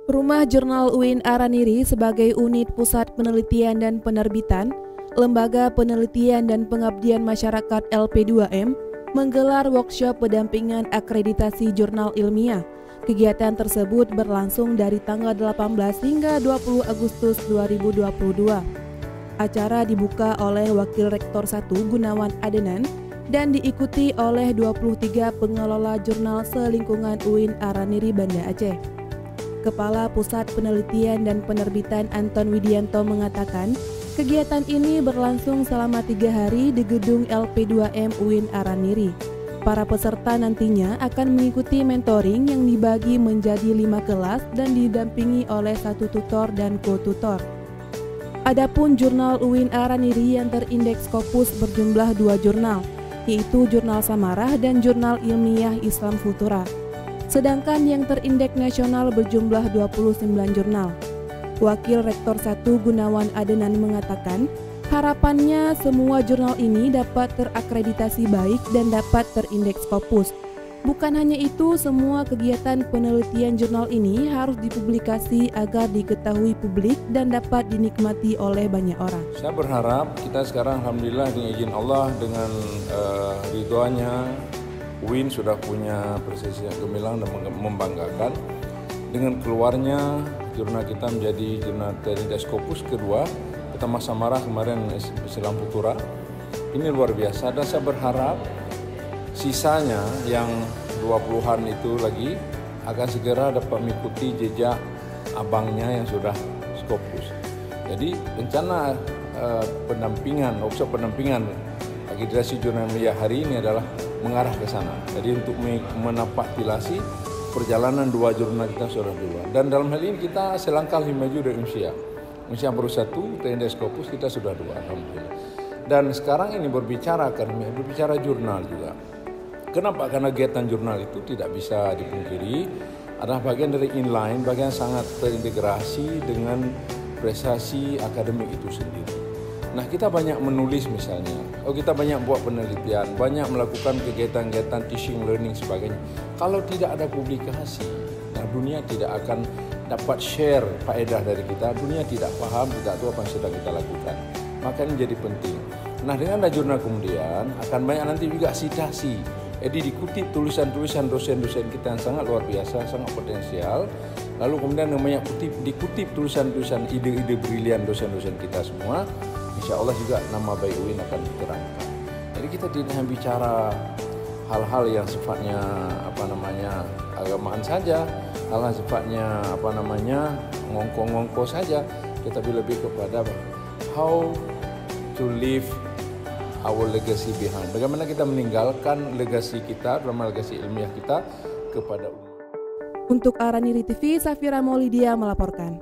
Rumah Jurnal UIN Araniri sebagai unit pusat penelitian dan penerbitan, Lembaga Penelitian dan Pengabdian Masyarakat LP2M menggelar workshop pendampingan akreditasi jurnal ilmiah. Kegiatan tersebut berlangsung dari tanggal 18 hingga 20 Agustus 2022. Acara dibuka oleh Wakil Rektor 1 Gunawan Adenan dan diikuti oleh 23 pengelola jurnal selingkungan UIN Araniri Banda Aceh. Kepala Pusat Penelitian dan Penerbitan Anton Widianto mengatakan, kegiatan ini berlangsung selama 3 hari di gedung LP2M UIN Araniri. Para peserta nantinya akan mengikuti mentoring yang dibagi menjadi 5 kelas dan didampingi oleh 1 tutor dan co-tutor. Adapun jurnal UIN Araniri yang terindeks Scopus berjumlah 2 jurnal, yaitu Jurnal Samarah dan Jurnal Ilmiah Islam Futura. Sedangkan yang terindeks nasional berjumlah 29 jurnal. Wakil Rektor 1 Gunawan Adenan mengatakan, harapannya semua jurnal ini dapat terakreditasi baik dan dapat terindeks Scopus. Bukan hanya itu, semua kegiatan penelitian jurnal ini harus dipublikasi agar diketahui publik dan dapat dinikmati oleh banyak orang. Saya berharap kita sekarang alhamdulillah dengan izin Allah, dengan ridhoannya, UIN sudah punya prestasi yang gemilang dan membanggakan. Dengan keluarnya jurnal kita menjadi jurnal terindeks Scopus kedua, pertama Samarah, kemarin Islam Futura. Ini luar biasa dan saya berharap sisanya yang 20-an itu lagi akan segera dapat mengikuti jejak abangnya yang sudah Scopus. Jadi rencana workshop pendampingan akreditasi jurnal ilmiah hari ini adalah mengarah ke sana. Jadi untuk menapaktilasi perjalanan 2 jurnal kita sudah 2. Dan dalam hal ini kita selangkah lebih maju dari Indonesia. Indonesia baru 1, terindeks Scopus kita sudah 2, alhamdulillah. Dan sekarang ini berbicara jurnal juga. Kenapa? Karena kegiatan jurnal itu tidak bisa dipungkiri adalah bagian dari inline, bagian sangat terintegrasi dengan prestasi akademik itu sendiri. Nah, kita banyak menulis misalnya, kita banyak buat penelitian, banyak melakukan kegiatan-kegiatan teaching, learning sebagainya. Kalau tidak ada publikasi, nah dunia tidak akan dapat share faedah dari kita, dunia tidak paham, tidak tahu apa yang sedang kita lakukan. Maka ini menjadi penting. Nah, dengan ada jurnal kemudian akan banyak nanti juga citasi. Jadi dikutip tulisan-tulisan dosen-dosen kita yang sangat luar biasa, sangat potensial. Lalu kemudian banyak dikutip tulisan-tulisan ide-ide brilian dosen-dosen kita semua. Insya Allah juga nama baik UIN akan diterangkan. Jadi kita tidak hanya bicara hal-hal yang sifatnya agamaan saja, hal-hal sifatnya ngongko-ngongko saja. Tetapi lebih kepada how to live our legacy behind. Bagaimana kita meninggalkan legasi kita, terutama legasi ilmiah kita kepada umat. Untuk Araniri TV, Safira Maulidia melaporkan.